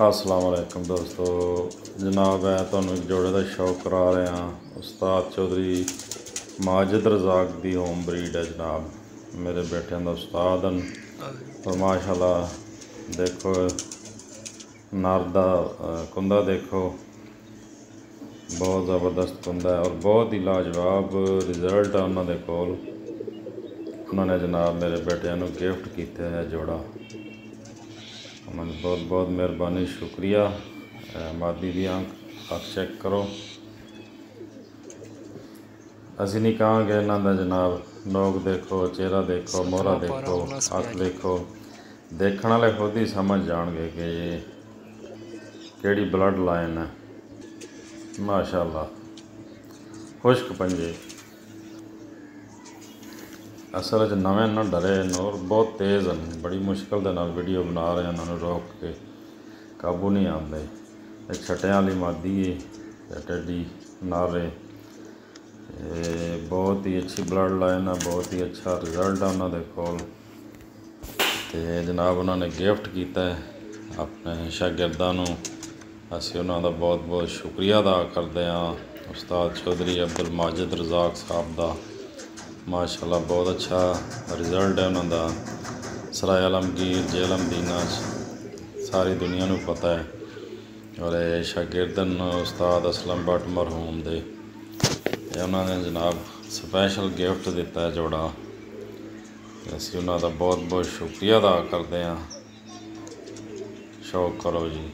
अस्सलाम वालेकुम दोस्तों, जनाब मैं तुहानू एक जोड़े का शौक करा रहा उस्ताद Chaudhary Majid Razzaq the home breed है जनाब। मेरे बेटियां दा उस्ताद हैं और माशाल्लाह देखो नर दा कुंदा देखो, बहुत ज़बरदस्त कुंदा है और बहुत ही लाजवाब रिजल्ट है उन्होंने कोल। उन्होंने जनाब मेरे बेटियां नू गिफ्ट किया है जोड़ा। उन्होंने बहुत बहुत मेहरबानी, शुक्रिया। मादी दी अख चेक करो। असी नहीं कहांगे इन्हां दा जनाब, नोक देखो, चेहरा देखो, मोहरा देखो, अख देखो, देखने वाले खुद ही समझ जाएंगे कि ये केड़ी ब्लड लाइन है। माशाल्लाह खुश्क पंजे, असल च नवे ना डरे और बहुत तेज़ हैं। बड़ी मुश्किल के नाल वीडियो बना रहे हैं, उन्होंने रोक के काबू नहीं आते। एक छट्टियां वाली मादी है, टेडी नारे, बहुत ही अच्छी ब्लड लाइन है, बहुत ही अच्छा रिजल्ट है उन्होंने कोल। ते जनाब उन्होंने गिफ्ट किया है अपने शागिर्दां नूं। असीं उन्हां दा बहुत बहुत शुक्रिया अदा करते हैं उस्ताद चौधरी अब्दुल माजिद रज़ाक साहब का। माशाल्लाह बहुत अच्छा रिजल्ट है उन्होंने। सराय आलमगीर जेल मदीना सारी दुनिया को पता है। और ये शागिर्दन उस्ताद असलम भट्ट मरहूम दे उन्होंने जनाब स्पैशल गिफ्ट दिता है जोड़ा। असीं उन्हों का बहुत बहुत शुक्रिया अदा करते हैं। शौक करो जी।